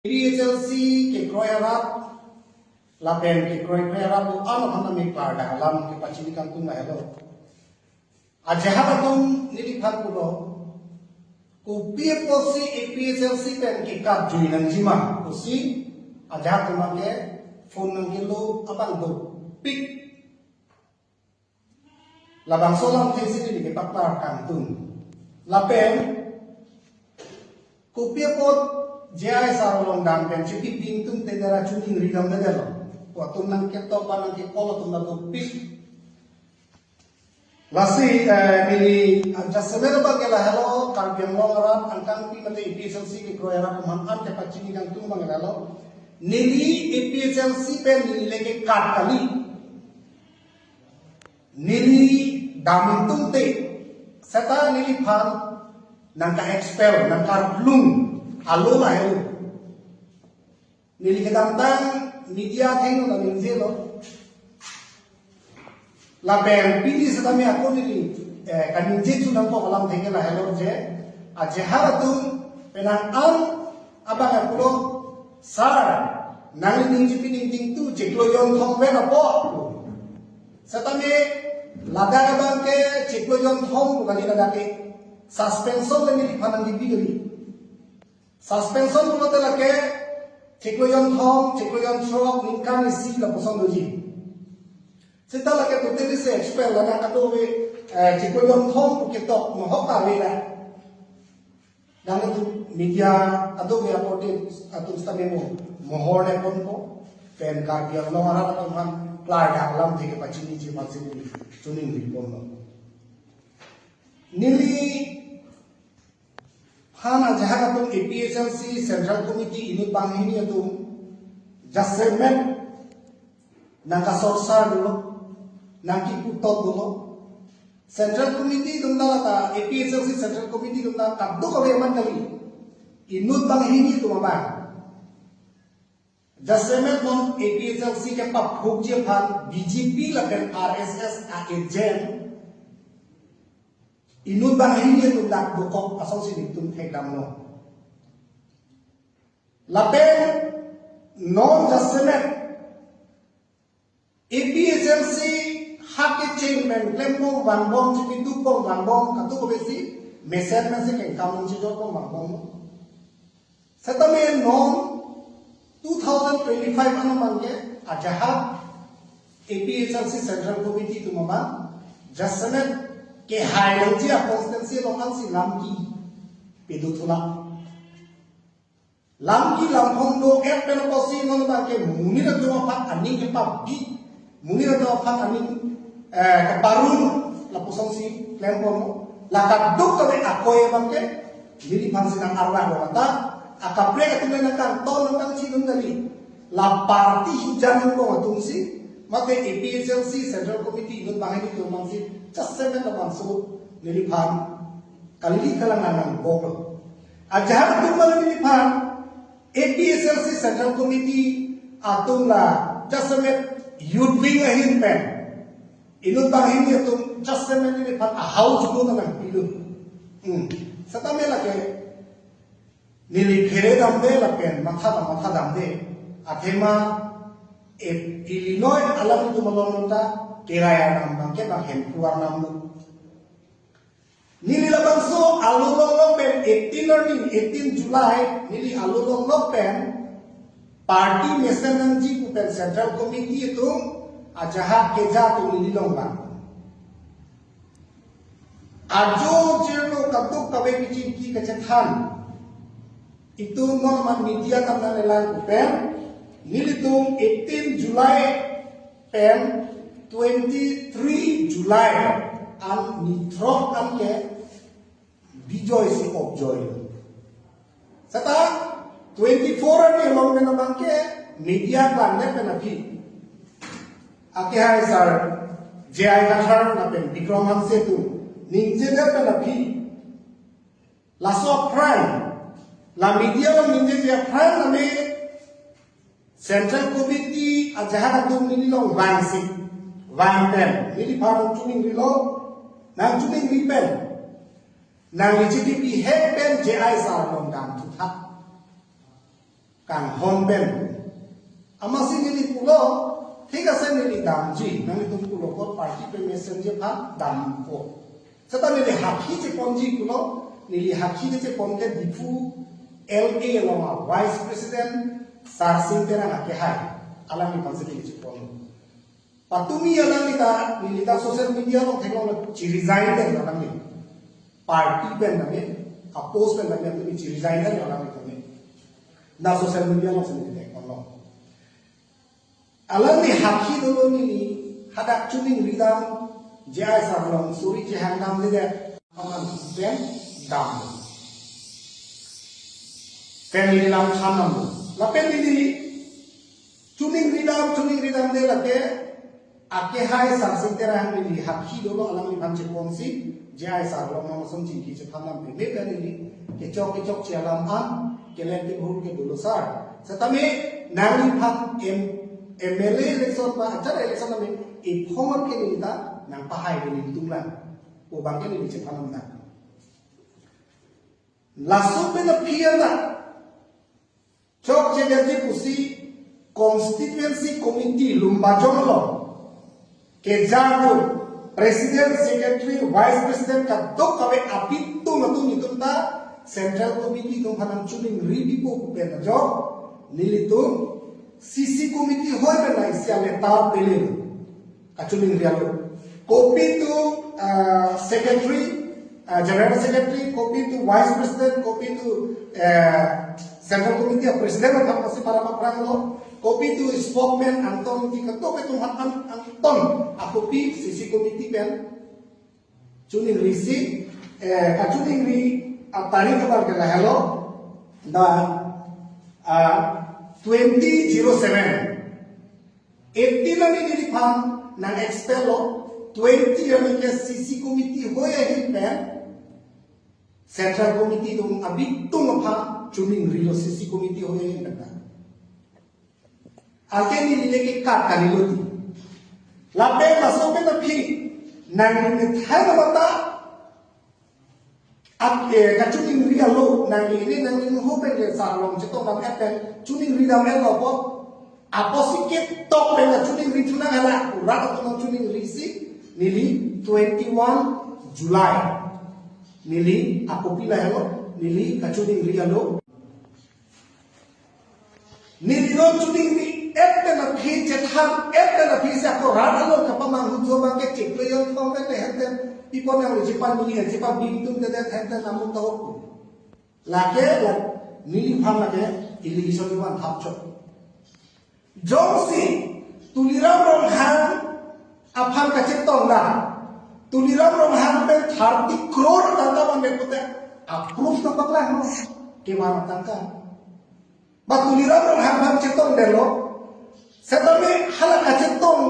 PHLC ke kroyarat lapen ke kroyarat tu ano hana mi parda alam ke pachini kan tu mahelo ajahabatum niliphat kulo ku PHLC pen ke kat juinan jima kusi ajahatum ke phone nang kilo abang do pik labang solam tesi ni ke paklar kan tu lapen ku Jai sarolong dan pen cuci pintu tendera cuci ridam negara. Waktu nang ketok panang ke polo tunda topik. Lasi mili anja sebenarnya bagi lah hello kalbiang longaran angkang pi mate PHLC ke kroyara kemantan ke pacini kang tu bagi hello. Nili PHLC pen nili leke kat kali. Nili damintung te. Seta nili pan nangka expel nangka blung. Alo lah itu, nili kedantang media tengok dan nilai lo, lapen pilih sedami aku nili kan nilai tu nampak alam tengok lah hello je, aja haratum penang abang aku lo sar, nang nilai pining tu ceklo yon thong pen apa, sedami lada abang ke ceklo yon thong bukan lada ke suspension le nili panang di biduri. Suspension tu adalah ke cekloyon thong, cekloyon trok, nikah isi la posong doji. Setelah ke tu tadi saya expel lah nak kata we cekloyon thong ketok mohok tahu lah. Dan itu media atau we aportin atau istamemo mohor le pun ko pen karbiang longaran atau man playa alam tiga pacini cuma sini tuning di pun. Nili Hana jahat atau PHLC Central Committee ini bang ini itu adjustment nangka sorsar dulu, nangki putot dulu. Central Committee itu nala PHLC Central Committee itu nala kabdo kaweman kali. Inut bang ini itu apa? Adjustment non PHLC ke pap hukje pan BJP lakan RSS agent. Inut bang ini itu dak dokok asal sini tu hekdam no. Lapen non adjustment PHLC hak chairman lembo banbom cipi tu pom banbom katu ko besi meser nasi ke kamun cijo pom banbom. Setame non 2025 anu mangke ajahat PHLC Central Committee tu mama adjustment ke high dia konstansi lokal si lamki pedutula lamki lampong do pen posi non ba ke muni na do pat ani ke pabi muni na do pat ani ke parun la posong si lempong la kaduk ka akoy bang ke dili pansi nang arwa do ta akapre ka tulen kan ton nang si dun dali la parti hijan ko matungsi mate PHLC Central Committee inut bang ini tu mangsi just seven masuk niliphan kali kalangan ng boklo. Ajar tu malam niliphan PHLC Central Committee atong la just seven youth wing ahin pen inut bang ini tu just seven niliphan ahau juno naman pilu. Satame lagi niliphere damde lapen matha damde athema Illinois alam itu melonota kiraya nambang ke bang hem keluar namu. Nili labang so alulong pen 18 July nili alulong pen party mesenanji kupen Central Committee itu ajahat keja tu nili longbang. Ajo jerno katuk kabe kiciki kecetan itu normal media tamna lelang kupen nilitung 18 Julai pen 23 Julai an nitrok an ke bijoy si objoy sata 24 ni long na bangke media kan ne penapi ake hai sar jai kathar na pen Vikram Setu ninje na penapi laso prime la media la ninje ya prime na me Central Committee ajahat atung nilong vansik vanten nili parang tuning rilo nang tuning ripen nang ICTP head pen JI sarong dam tutha kang hon ben amasi nili pulo ঠিক আছে nili damji nang tum pulo ko party pe messenger pha dam ko seta nili hakhi je ponji pulo nili hakhi je ponke difu LA lama vice president sarsing tera na ke hai alami panse je pon patumi alami ta nili ta social media lo theklo resign den alami party pe name oppose pe name tumi resign den alami tumi na social media lo sini de kon lo alami hakhi dolo ni hadak chuning ridam jai sarlong suri je hangnam de aman ben dam family nam khanam la family chuning ridam de lake ake hai sarsing tera ni hakhi dolo alami bhamche ponsi jai sarlong nam som ji ki je khanam be be ni ke chok che alam an kelen ke bhul ke dolo sar satame nangli pham MLA election pa acara election nami informal ke nita nang pahai ke ni tunglan o bang ke ni che phanam na lasu pe na phia na chok che ji pusi constituency committee lumba jonglo ke jago president secretary vice president ka dok kawe apitu natu nitum ta central committee tum phanam chuning ribi po pe na jo nilitum CC committee hoy be na isiale ta pele achuning rialo copy to secretary general secretary copy to vice president copy to central committee president of pasi para pranglo copy to spokesman anton ti ka to pe tum anton a copy CC committee pen chuning risi achuning ri atari ka bar ka hello da 2007 18 ani ni pham na expelo 20 ani ke CC committee hoya hi pen central committee dum abik tum pham chuning rilo CC committee hoya hi na ake ni le ke ka kanilo ti labe la so pe na phi nang ni thai na bata at kachuning rialo nang ini nang ho pe le sa long che to nam apen chuning ridam el lopo aposike tok pe na chuning ri chuna hala ura to na chuning risi nili 21 July nili akopila hello nili kachuning rialo nili no chuning ri ette na phi che tham ette na phi sa ko ra halo ka pa mang hu jo ba ke chek le yon thong pe hete people yang jipan mili jipan bintum de hete namun to lake la nili pham lake election wan thapcho jongsi tuliram rong han apham ka chitong na tuliram rong han pe 30 crore tanda man me pute approve na pakla no ke mana tangka ba tuliram rong han pham chitong de lo setame hala ka chitong